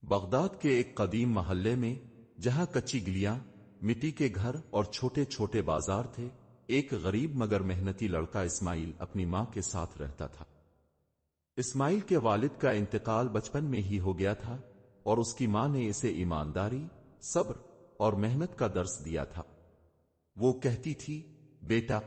Baghdad کے ایک قدیم محلے میں، جہاں کچی گلیاں، مٹی کے گھر اور چھوٹے چھوٹے بازار تھے، ایک غریب مگر محنتی لڑکا اسماعیل اپنی ماں کے ساتھ رہتا تھا۔ اسماعیل کے والد کا انتقال بچپن میں ہی ہو گیا تھا، اور اس کی ماں نے اسے ایمانداری، صبر اور محنت کا درس دیا تھا۔ وہ کہتی تھی، بیٹا،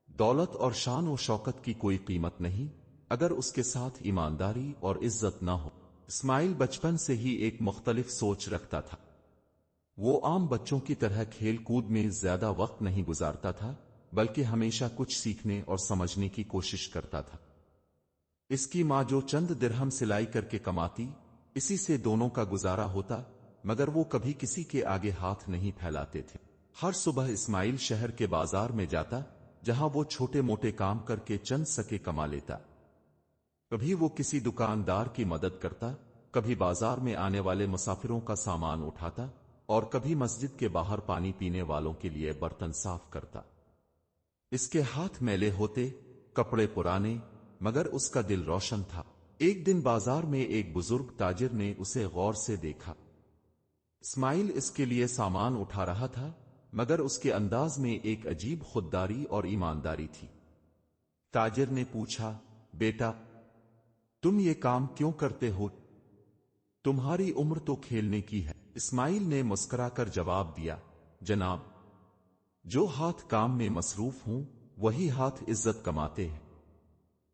دولت اور شان و شوکت کی کوئی قیمت نہیں اگر اس کے ساتھ ایمانداری اور عزت نہ ہو۔ اسماعیل بچپن سے ہی ایک مختلف سوچ رکھتا تھا۔ وہ عام بچوں کی طرح کھیل کود میں زیادہ وقت نہیں گزارتا تھا، بلکہ ہمیشہ کچھ سیکھنے اور سمجھنے کی کوشش کرتا تھا۔ اس کی ماں جو چند درہم سلائی کر کے کماتی، اسی سے دونوں کا گزارا ہوتا، مگر وہ کبھی کسی کے آگے ہاتھ نہیں پھیلاتے تھے۔ ہر صبح اسماعیل شہر کے بازار میں جاتا، جہاں وہ چھوٹے موٹے کام کر کے چند سکے کما لیتا۔ کبھی وہ کسی دکاندار کی مدد کرتا، کبھی بازار میں آنے والے مسافروں کا سامان اٹھاتا، اور کبھی مسجد کے باہر پانی پینے والوں کے لیے برتن صاف کرتا۔ اس کے ہاتھ میلے ہوتے، کپڑے پرانے، مگر اس کا دل روشن تھا۔ ایک دن بازار میں ایک بزرگ تاجر نے اسے غور سے دیکھا۔ اسماعیل اس کے لیے سامان اٹھا رہا تھا، مگر اس کے انداز میں ایک عجیب خودداری اور ایمانداری تھی۔ تاجر نے پوچھا، بیٹا، تم یہ کام کیوں کرتے ہو؟ تمہاری عمر تو کھیلنے کی ہے۔ اسماعیل نے مسکرا کر جواب دیا، جناب، جو ہاتھ کام میں مصروف ہوں وہی ہاتھ عزت کماتے ہیں۔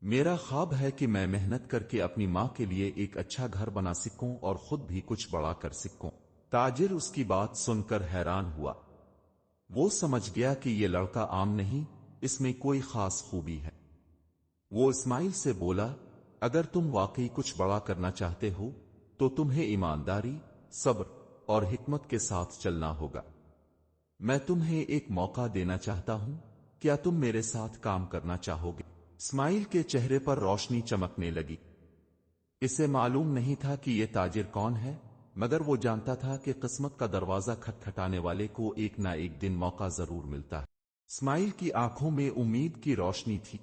میرا خواب ہے کہ میں محنت کر کے اپنی ماں کے لیے ایک اچھا گھر بنا سکوں اور خود بھی کچھ بڑا کر سکوں۔ تاجر اس کی بات سن کر حیران ہوا۔ وہ سمجھ گیا کہ یہ لڑکا عام نہیں، اس میں کوئی خاص خوبی ہے۔ وہ اسماعیل سے بولا، اگر تم واقعی کچھ بڑا کرنا چاہتے ہو تو تمہیں ایمانداری، صبر اور حکمت کے ساتھ چلنا ہوگا۔ میں تمہیں ایک موقع دینا چاہتا ہوں، کیا تم میرے ساتھ کام کرنا چاہو گے؟ اسماعیل کے چہرے پر روشنی چمکنے لگی۔ اسے معلوم نہیں تھا کہ یہ تاجر کون ہے، مگر وہ جانتا تھا کہ قسمت کا دروازہ کھٹکھٹانے والے کو ایک نہ ایک دن موقع ضرور ملتا ہے۔ اسماعیل کی آنکھوں میں امید کی روشنی تھی۔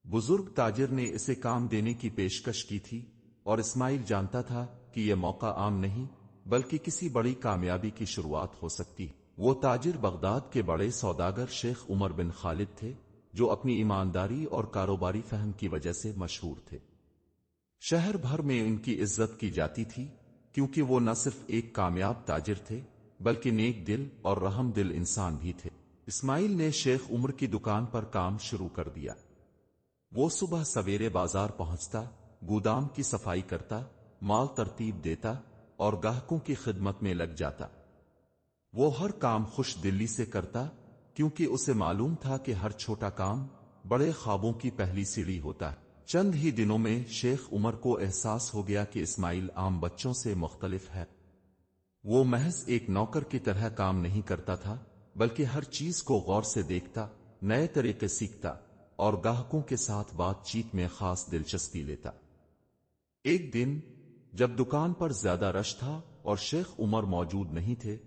بزرگ تاجر نے اسے کام دینے کی پیشکش کی تھی، اور اسماعیل جانتا تھا کہ یہ موقع عام نہیں بلکہ کسی بڑی کامیابی کی شروعات ہو سکتی ہے۔ وہ تاجر بغداد کے بڑے سوداگر شیخ عمر بن خالد تھے، جو اپنی ایمانداری اور کاروباری فہم کی وجہ سے مشہور تھے۔ شہر بھر میں ان کی عزت کی جاتی تھی، کیونکہ وہ نہ صرف ایک کامیاب تاجر تھے بلکہ نیک دل اور رحم دل انسان بھی تھے۔ اسماعیل نے شیخ عمر کی دکان پر کام شروع کر دیا۔ وہ صبح سویرے بازار پہنچتا، گودام کی صفائی کرتا، مال ترتیب دیتا اور گاہکوں کی خدمت میں لگ جاتا۔ وہ ہر کام خوش دلی سے کرتا، کیونکہ اسے معلوم تھا کہ ہر چھوٹا کام بڑے خوابوں کی پہلی سیڑھی ہوتا ہے۔ چند ہی دنوں میں شیخ عمر کو احساس ہو گیا کہ اسماعیل عام بچوں سے مختلف ہے۔ وہ محض ایک نوکر کی طرح کام نہیں کرتا تھا، بلکہ ہر چیز کو غور سے دیکھتا، نئے طریقے سیکھتا اور گاہکوں کے ساتھ بات چیت میں خاص دلچسپی لیتا۔ ایک دن جب دکان پر زیادہ رش تھا اور شیخ عمر موجود نہیں تھے،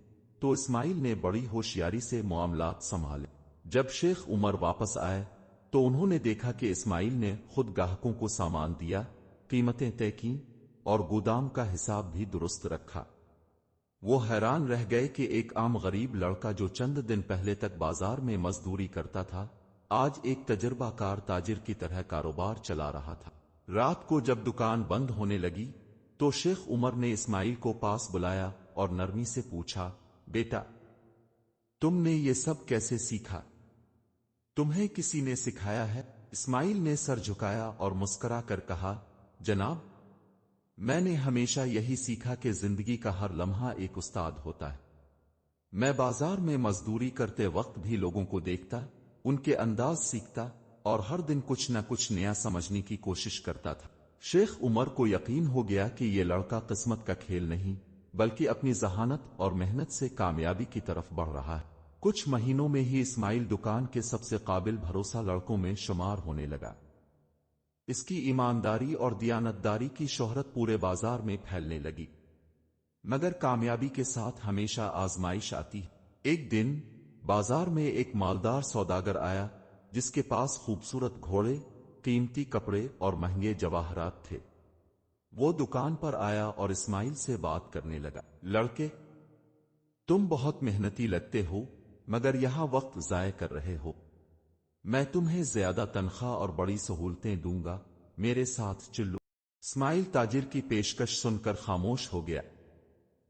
تو اسماعیل نے بڑی ہوشیاری سے معاملات سنبھالے۔ جب شیخ عمر واپس آئے تو انہوں نے دیکھا کہ اسماعیل نے خود گاہکوں کو سامان دیا، قیمتیں طے کیں اور گودام کا حساب بھی درست رکھا۔ وہ حیران رہ گئے کہ ایک عام غریب لڑکا جو چند دن پہلے تک بازار میں مزدوری کرتا تھا، آج ایک تجربہ کار تاجر کی طرح کاروبار چلا رہا تھا۔ رات کو جب دکان بند ہونے لگی تو شیخ عمر نے اسماعیل کو پاس بلایا اور نرمی سے پوچھا، بیٹا، تم نے یہ سب کیسے سیکھا؟ تمہیں کسی نے سکھایا ہے؟ اسماعیل نے سر جھکایا اور مسکرا کر کہا، جناب، میں نے ہمیشہ یہی سیکھا کہ زندگی کا ہر لمحہ ایک استاد ہوتا ہے۔ میں بازار میں مزدوری کرتے وقت بھی لوگوں کو دیکھتا، ان کے انداز سیکھتا اور ہر دن کچھ نہ کچھ نیا سمجھنے کی کوشش کرتا تھا۔ شیخ عمر کو یقین ہو گیا کہ یہ لڑکا قسمت کا کھیل نہیں بلکہ اپنی ذہانت اور محنت سے کامیابی کی طرف بڑھ رہا ہے۔ کچھ مہینوں میں ہی اسماعیل دکان کے سب سے قابل بھروسہ لڑکوں میں شمار ہونے لگا۔ اس کی ایمانداری اور دیانتداری کی شہرت پورے بازار میں پھیلنے لگی۔ مگر کامیابی کے ساتھ ہمیشہ آزمائش آتی ہے۔ ایک دن بازار میں ایک مالدار سوداگر آیا، جس کے پاس خوبصورت گھوڑے، قیمتی کپڑے اور مہنگے جواہرات تھے۔ وہ دکان پر آیا اور اسماعیل سے بات کرنے لگا۔ لڑکے، تم بہت محنتی لگتے ہو مگر یہاں وقت ضائع کر رہے ہو۔ میں تمہیں زیادہ تنخواہ اور بڑی سہولتیں دوں گا، میرے ساتھ چلو۔ اسماعیل تاجر کی پیشکش سن کر خاموش ہو گیا۔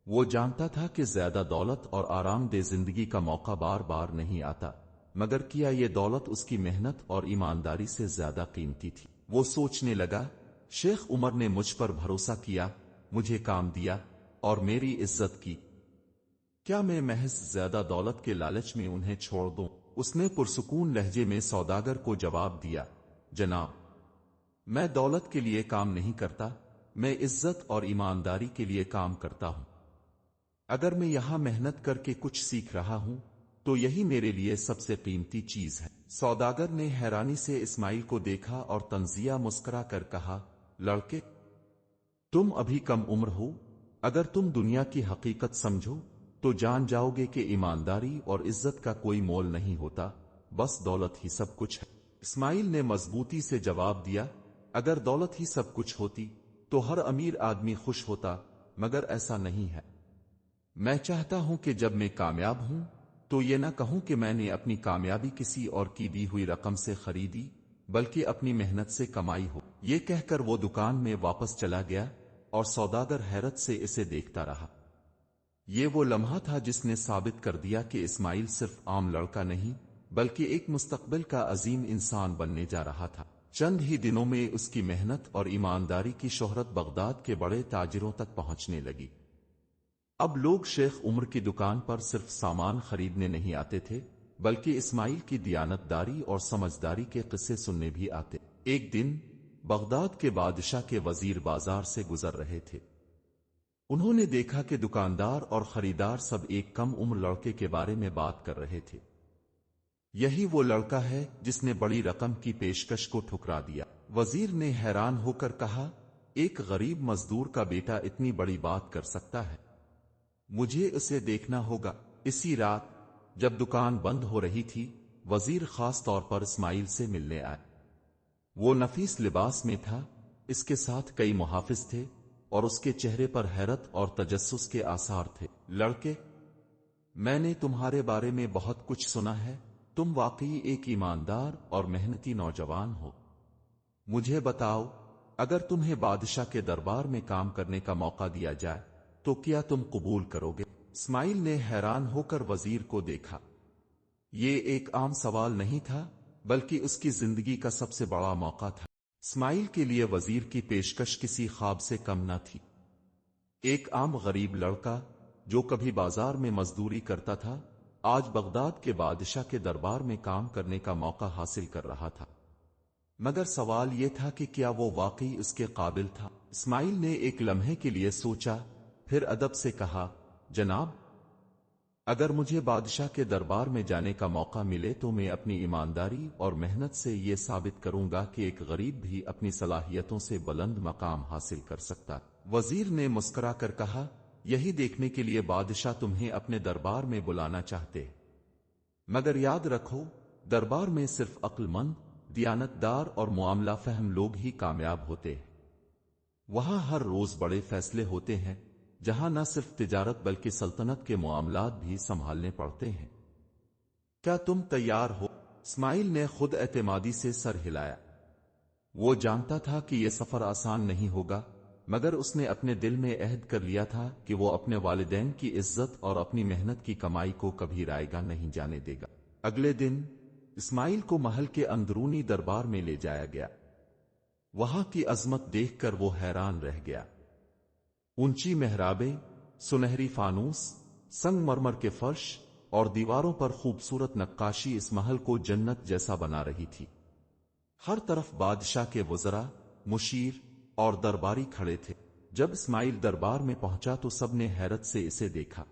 وہ جانتا تھا کہ زیادہ دولت اور آرام دہ زندگی کا موقع بار بار نہیں آتا، مگر کیا یہ دولت اس کی محنت اور ایمانداری سے زیادہ قیمتی تھی؟ وہ سوچنے لگا، شیخ عمر نے مجھ پر بھروسہ کیا، مجھے کام دیا اور میری عزت کی، کیا میں محض زیادہ دولت کے لالچ میں انہیں چھوڑ دوں؟ اس نے پرسکون لہجے میں سوداگر کو جواب دیا، جناب، میں دولت کے لیے کام نہیں کرتا، میں عزت اور ایمانداری کے لیے کام کرتا ہوں۔ اگر میں یہاں محنت کر کے کچھ سیکھ رہا ہوں تو یہی میرے لیے سب سے قیمتی چیز ہے۔ سوداگر نے حیرانی سے اسماعیل کو دیکھا اور طنزیہ مسکرا کر کہا، لڑکے، تم ابھی کم عمر ہو، اگر تم دنیا کی حقیقت سمجھو تو جان جاؤ گے کہ ایمانداری اور عزت کا کوئی مول نہیں ہوتا، بس دولت ہی سب کچھ ہے۔ اسماعیل نے مضبوطی سے جواب دیا، اگر دولت ہی سب کچھ ہوتی تو ہر امیر آدمی خوش ہوتا، مگر ایسا نہیں ہے۔ میں چاہتا ہوں کہ جب میں کامیاب ہوں تو یہ نہ کہوں کہ میں نے اپنی کامیابی کسی اور کی دی ہوئی رقم سے خریدی، بلکہ اپنی محنت سے کمائی ہو۔ یہ کہہ کر وہ دکان میں واپس چلا گیا اور سوداگر حیرت سے اسے دیکھتا رہا۔ یہ وہ لمحہ تھا جس نے ثابت کر دیا کہ اسماعیل صرف عام لڑکا نہیں بلکہ ایک مستقبل کا عظیم انسان بننے جا رہا تھا۔ چند ہی دنوں میں اس کی محنت اور ایمانداری کی شہرت بغداد کے بڑے تاجروں تک پہنچنے لگی۔ اب لوگ شیخ عمر کی دکان پر صرف سامان خریدنے نہیں آتے تھے بلکہ اسماعیل کی دیانت داری اور سمجھداری کے قصے سننے بھی آتے۔ ایک دن بغداد کے بادشاہ کے وزیر بازار سے گزر رہے تھے۔ انہوں نے دیکھا کہ دکاندار اور خریدار سب ایک کم عمر لڑکے کے بارے میں بات کر رہے تھے۔ یہی وہ لڑکا ہے جس نے بڑی رقم کی پیشکش کو ٹھکرا دیا۔ وزیر نے حیران ہو کر کہا، ایک غریب مزدور کا بیٹا اتنی بڑی بات کر سکتا ہے؟ مجھے اسے دیکھنا ہوگا۔ اسی رات جب دکان بند ہو رہی تھی، وزیر خاص طور پر اسماعیل سے ملنے آئے۔ وہ نفیس لباس میں تھا، اس کے ساتھ کئی محافظ تھے اور اس کے چہرے پر حیرت اور تجسس کے آثار تھے۔ لڑکے، میں نے تمہارے بارے میں بہت کچھ سنا ہے، تم واقعی ایک ایماندار اور محنتی نوجوان ہو۔ مجھے بتاؤ، اگر تمہیں بادشاہ کے دربار میں کام کرنے کا موقع دیا جائے تو کیا تم قبول کرو گے؟ اسماعیل نے حیران ہو کر وزیر کو دیکھا۔ یہ ایک عام سوال نہیں تھا بلکہ اس کی زندگی کا سب سے بڑا موقع تھا۔ اسماعیل کے لیے وزیر کی پیشکش کسی خواب سے کم نہ تھی۔ ایک عام غریب لڑکا جو کبھی بازار میں مزدوری کرتا تھا، آج بغداد کے بادشاہ کے دربار میں کام کرنے کا موقع حاصل کر رہا تھا۔ مگر سوال یہ تھا کہ کیا وہ واقعی اس کے قابل تھا؟ اسماعیل نے ایک لمحے کے لیے سوچا، پھر ادب سے کہا، جناب، اگر مجھے بادشاہ کے دربار میں جانے کا موقع ملے تو میں اپنی ایمانداری اور محنت سے یہ ثابت کروں گا کہ ایک غریب بھی اپنی صلاحیتوں سے بلند مقام حاصل کر سکتا۔ وزیر نے مسکرا کر کہا، یہی دیکھنے کے لیے بادشاہ تمہیں اپنے دربار میں بلانا چاہتے، مگر یاد رکھو، دربار میں صرف عقل مند، دیانت دار اور معاملہ فہم لوگ ہی کامیاب ہوتے ہیں۔ وہاں ہر روز بڑے فیصلے ہوتے ہیں، جہاں نہ صرف تجارت بلکہ سلطنت کے معاملات بھی سنبھالنے پڑتے ہیں۔ کیا تم تیار ہو؟ اسماعیل نے خود اعتمادی سے سر ہلایا۔ وہ جانتا تھا کہ یہ سفر آسان نہیں ہوگا، مگر اس نے اپنے دل میں عہد کر لیا تھا کہ وہ اپنے والدین کی عزت اور اپنی محنت کی کمائی کو کبھی رائیگاں نہیں جانے دے گا۔ اگلے دن اسماعیل کو محل کے اندرونی دربار میں لے جایا گیا۔ وہاں کی عظمت دیکھ کر وہ حیران رہ گیا۔ اونچی محرابیں، سنہری فانوس، سنگ مرمر کے فرش اور دیواروں پر خوبصورت نقاشی اس محل کو جنت جیسا بنا رہی تھی۔ ہر طرف بادشاہ کے وزراء، مشیر اور درباری کھڑے تھے۔ جب اسماعیل دربار میں پہنچا تو سب نے حیرت سے اسے دیکھا۔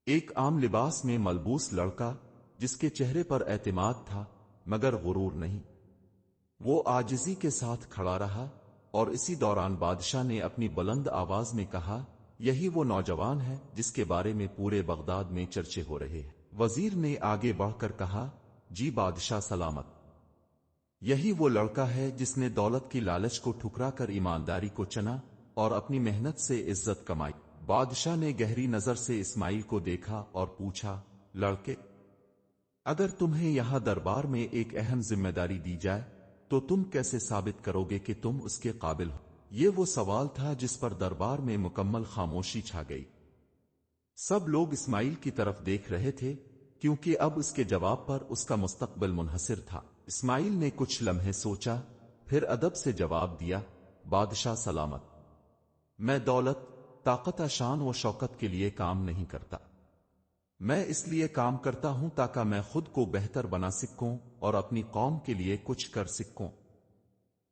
ایک عام لباس میں ملبوس لڑکا جس کے چہرے پر اعتماد تھا مگر غرور نہیں، وہ عاجزی کے ساتھ کھڑا رہا، اور اسی دوران بادشاہ نے اپنی بلند آواز میں کہا، یہی وہ نوجوان ہے جس کے بارے میں پورے بغداد میں چرچے ہو رہے ہیں۔ وزیر نے آگے بڑھ کر کہا، جی بادشاہ سلامت۔ یہی وہ لڑکا ہے جس نے دولت کی لالچ کو ٹھکرا کر ایمانداری کو چنا اور اپنی محنت سے عزت کمائی۔ بادشاہ نے گہری نظر سے اسماعیل کو دیکھا اور پوچھا، لڑکے، اگر تمہیں یہاں دربار میں ایک اہم ذمہ داری دی جائے تو تم کیسے ثابت کرو گے کہ تم اس کے قابل ہو؟ یہ وہ سوال تھا جس پر دربار میں مکمل خاموشی چھا گئی۔ سب لوگ اسماعیل کی طرف دیکھ رہے تھے کیونکہ اب اس کے جواب پر اس کا مستقبل منحصر تھا۔ اسماعیل نے کچھ لمحے سوچا، پھر ادب سے جواب دیا، بادشاہ سلامت، میں دولت، طاقت، شان و شوکت کے لیے کام نہیں کرتا۔ میں اس لیے کام کرتا ہوں تاکہ میں خود کو بہتر بنا سکوں اور اپنی قوم کے لیے کچھ کر سکوں۔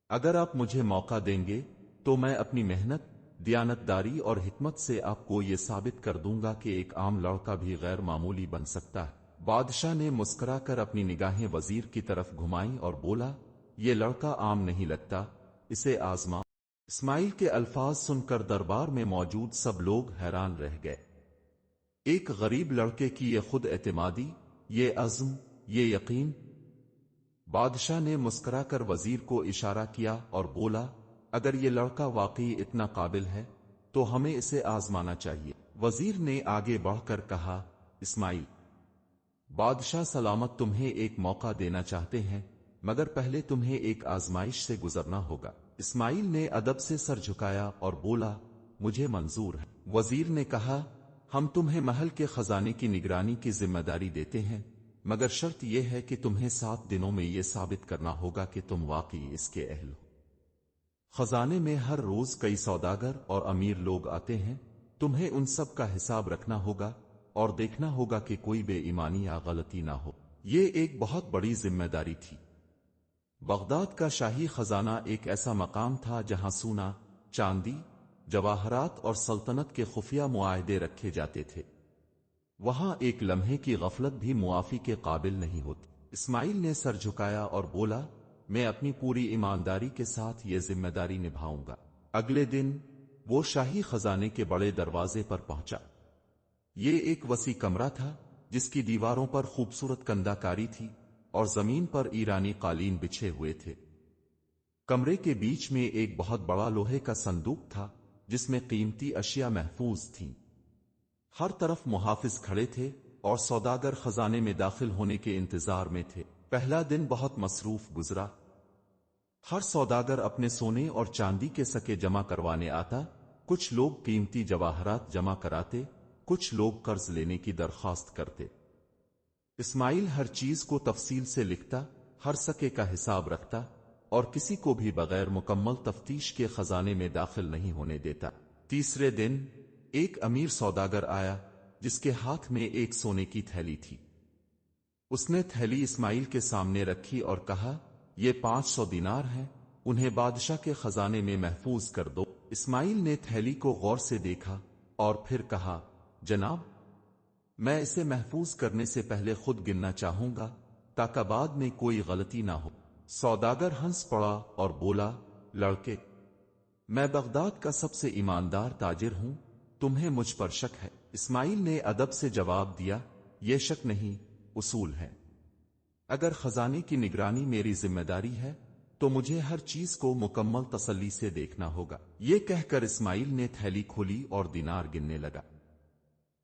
اگر آپ مجھے موقع دیں گے تو میں اپنی محنت، دیانتداری اور حکمت سے آپ کو یہ ثابت کر دوں گا کہ ایک عام لڑکا بھی غیر معمولی بن سکتا ہے۔ بادشاہ نے مسکرا کر اپنی نگاہیں وزیر کی طرف گھمائیں اور بولا، یہ لڑکا عام نہیں لگتا، اسے آزما۔ اسماعیل کے الفاظ سن کر دربار میں موجود سب لوگ حیران رہ گئے۔ ایک غریب لڑکے کی یہ خود اعتمادی، یہ عزم، یہ یقین۔ بادشاہ نے مسکرا کر وزیر کو اشارہ کیا اور بولا، اگر یہ لڑکا واقعی اتنا قابل ہے تو ہمیں اسے آزمانا چاہیے۔ وزیر نے آگے بڑھ کر کہا، اسماعیل، بادشاہ سلامت تمہیں ایک موقع دینا چاہتے ہیں، مگر پہلے تمہیں ایک آزمائش سے گزرنا ہوگا۔ اسماعیل نے ادب سے سر جھکایا اور بولا، مجھے منظور ہے۔ وزیر نے کہا، ہم تمہیں محل کے خزانے کی نگرانی کی ذمہ داری دیتے ہیں، مگر شرط یہ ہے کہ تمہیں 7 دنوں میں یہ ثابت کرنا ہوگا کہ تم واقعی اس کے اہل ہو۔ خزانے میں ہر روز کئی سوداگر اور امیر لوگ آتے ہیں، تمہیں ان سب کا حساب رکھنا ہوگا اور دیکھنا ہوگا کہ کوئی بے ایمانی یا غلطی نہ ہو۔ یہ ایک بہت بڑی ذمہ داری تھی۔ بغداد کا شاہی خزانہ ایک ایسا مقام تھا جہاں سونا، چاندی، جواہرات اور سلطنت کے خفیہ معاہدے رکھے جاتے تھے۔ وہاں ایک لمحے کی غفلت بھی معافی کے قابل نہیں ہوتی۔ اسماعیل نے سر جھکایا اور بولا، میں اپنی پوری ایمانداری کے ساتھ یہ ذمہ داری نبھاؤں گا۔ اگلے دن وہ شاہی خزانے کے بڑے دروازے پر پہنچا۔ یہ ایک وسیع کمرہ تھا جس کی دیواروں پر خوبصورت کندہ کاری تھی اور زمین پر ایرانی قالین بچھے ہوئے تھے۔ کمرے کے بیچ میں ایک بہت بڑا لوہے کا صندوق تھا جس میں قیمتی اشیاء محفوظ تھیں۔ ہر طرف محافظ کھڑے تھے اور سوداگر خزانے میں داخل ہونے کے انتظار میں تھے۔ پہلا دن بہت مصروف گزرا۔ ہر سوداگر اپنے سونے اور چاندی کے سکے جمع کروانے آتا، کچھ لوگ قیمتی جواہرات جمع کراتے، کچھ لوگ قرض لینے کی درخواست کرتے۔ اسماعیل ہر چیز کو تفصیل سے لکھتا، ہر سکے کا حساب رکھتا اور کسی کو بھی بغیر مکمل تفتیش کے خزانے میں داخل نہیں ہونے دیتا۔ تیسرے دن ایک امیر سوداگر آیا جس کے ہاتھ میں ایک سونے کی تھیلی تھی۔ اس نے تھیلی اسماعیل کے سامنے رکھی اور کہا، یہ 500 دینار ہیں، انہیں بادشاہ کے خزانے میں محفوظ کر دو۔ اسماعیل نے تھیلی کو غور سے دیکھا اور پھر کہا، جناب، میں اسے محفوظ کرنے سے پہلے خود گننا چاہوں گا تاکہ بعد میں کوئی غلطی نہ ہو۔ سوداگر ہنس پڑا اور بولا، لڑکے، میں بغداد کا سب سے ایماندار تاجر ہوں، تمہیں مجھ پر شک ہے؟ اسماعیل نے ادب سے جواب دیا، یہ شک نہیں، اصول ہے۔ اگر خزانے کی نگرانی میری ذمہ داری ہے تو مجھے ہر چیز کو مکمل تسلی سے دیکھنا ہوگا۔ یہ کہہ کر اسماعیل نے تھیلی کھولی اور دینار گننے لگا۔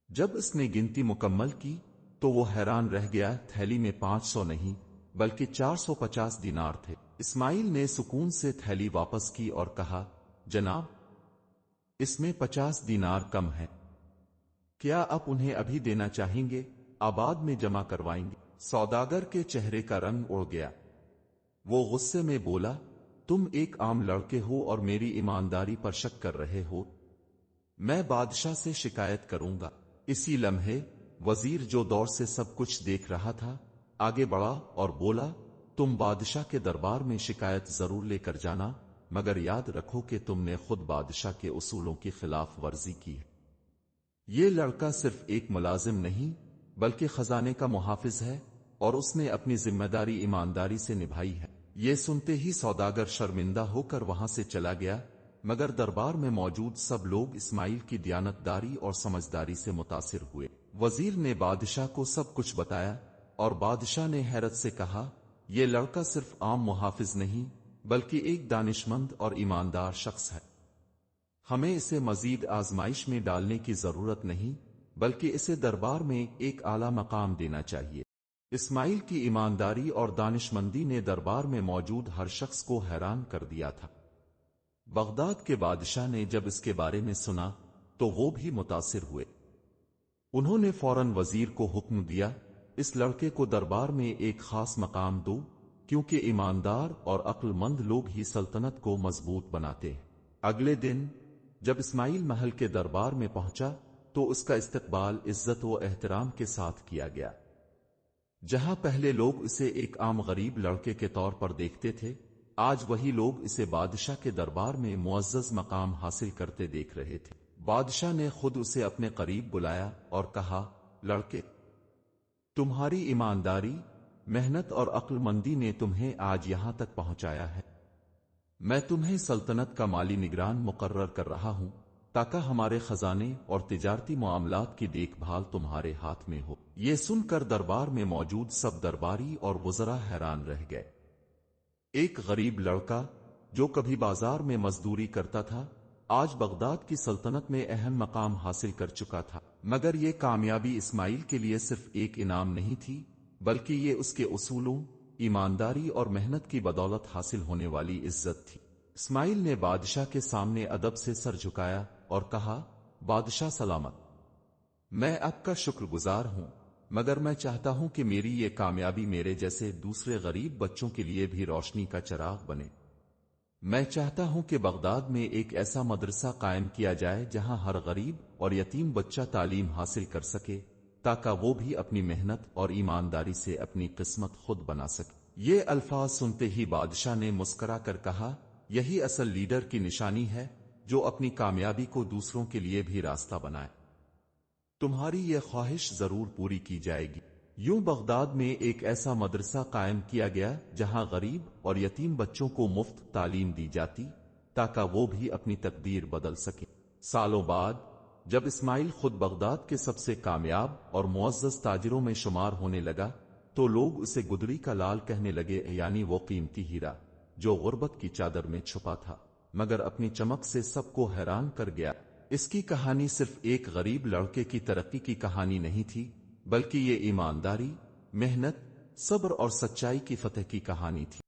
جب اس نے گنتی مکمل کی تو وہ حیران رہ گیا، تھیلی میں 500 نہیں بلکہ 450 دینار تھے۔ اسماعیل نے سکون سے تھیلی واپس کی اور کہا، جناب، اس میں 50 دینار کم ہے، کیا آپ انہیں ابھی دینا چاہیں گے؟ بعد میں جمع کروائیں گے؟ سوداگر کے چہرے کا رنگ اڑ گیا۔ وہ غصے میں بولا، تم ایک عام لڑکے ہو اور میری ایمانداری پر شک کر رہے ہو، میں بادشاہ سے شکایت کروں گا۔ اسی لمحے وزیر جو دور سے سب کچھ دیکھ رہا تھا آگے بڑھا اور بولا، تم بادشاہ کے دربار میں شکایت ضرور لے کر جانا، مگر یاد رکھو کہ تم نے خود بادشاہ کے اصولوں کی خلاف ورزی کی ہے۔ یہ لڑکا صرف ایک ملازم نہیں بلکہ خزانے کا محافظ ہے اور اس نے اپنی ذمہ داری ایمانداری سے نبھائی ہے۔ یہ سنتے ہی سوداگر شرمندہ ہو کر وہاں سے چلا گیا، مگر دربار میں موجود سب لوگ اسماعیل کی دیانتداری اور سمجھداری سے متاثر ہوئے۔ وزیر نے بادشاہ کو سب کچھ بتایا اور بادشاہ نے حیرت سے کہا، یہ لڑکا صرف عام محافظ نہیں بلکہ ایک دانشمند اور ایماندار شخص ہے۔ ہمیں اسے مزید آزمائش میں ڈالنے کی ضرورت نہیں بلکہ اسے دربار میں ایک اعلیٰ مقام دینا چاہیے۔ اسماعیل کی ایمانداری اور دانشمندی نے دربار میں موجود ہر شخص کو حیران کر دیا تھا۔ بغداد کے بادشاہ نے جب اس کے بارے میں سنا تو وہ بھی متاثر ہوئے۔ انہوں نے فوراً وزیر کو حکم دیا، اس لڑکے کو دربار میں ایک خاص مقام دو، کیونکہ ایماندار اور عقل مند لوگ ہی سلطنت کو مضبوط بناتے ہیں۔ اگلے دن جب اسماعیل محل کے دربار میں پہنچا تو اس کا استقبال عزت و احترام کے ساتھ کیا گیا۔ جہاں پہلے لوگ اسے ایک عام غریب لڑکے کے طور پر دیکھتے تھے، آج وہی لوگ اسے بادشاہ کے دربار میں معزز مقام حاصل کرتے دیکھ رہے تھے۔ بادشاہ نے خود اسے اپنے قریب بلایا اور کہا، لڑکے، تمہاری ایمانداری، محنت اور عقل مندی نے تمہیں آج یہاں تک پہنچایا ہے۔ میں تمہیں سلطنت کا مالی نگران مقرر کر رہا ہوں تاکہ ہمارے خزانے اور تجارتی معاملات کی دیکھ بھال تمہارے ہاتھ میں ہو۔ یہ سن کر دربار میں موجود سب درباری اور وزراء حیران رہ گئے۔ ایک غریب لڑکا جو کبھی بازار میں مزدوری کرتا تھا، آج بغداد کی سلطنت میں اہم مقام حاصل کر چکا تھا۔ مگر یہ کامیابی اسماعیل کے لیے صرف ایک انعام نہیں تھی بلکہ یہ اس کے اصولوں، ایمانداری اور محنت کی بدولت حاصل ہونے والی عزت تھی۔ اسماعیل نے بادشاہ کے سامنے ادب سے سر جھکایا اور کہا، بادشاہ سلامت، میں آپ کا شکر گزار ہوں، مگر میں چاہتا ہوں کہ میری یہ کامیابی میرے جیسے دوسرے غریب بچوں کے لیے بھی روشنی کا چراغ بنے۔ میں چاہتا ہوں کہ بغداد میں ایک ایسا مدرسہ قائم کیا جائے جہاں ہر غریب اور یتیم بچہ تعلیم حاصل کر سکے تاکہ وہ بھی اپنی محنت اور ایمانداری سے اپنی قسمت خود بنا سکے۔ یہ الفاظ سنتے ہی بادشاہ نے مسکرا کر کہا، یہی اصل لیڈر کی نشانی ہے جو اپنی کامیابی کو دوسروں کے لیے بھی راستہ بنائے۔ تمہاری یہ خواہش ضرور پوری کی جائے گی۔ یوں بغداد میں ایک ایسا مدرسہ قائم کیا گیا جہاں غریب اور یتیم بچوں کو مفت تعلیم دی جاتی تاکہ وہ بھی اپنی تقدیر بدل سکیں۔ سالوں بعد جب اسماعیل خود بغداد کے سب سے کامیاب اور معزز تاجروں میں شمار ہونے لگا تو لوگ اسے گدڑی کا لال کہنے لگے، یعنی وہ قیمتی ہیرا جو غربت کی چادر میں چھپا تھا مگر اپنی چمک سے سب کو حیران کر گیا۔ اس کی کہانی صرف ایک غریب لڑکے کی ترقی کی کہانی نہیں تھی بلکہ یہ ایمانداری، محنت، صبر اور سچائی کی فتح کی کہانی تھی۔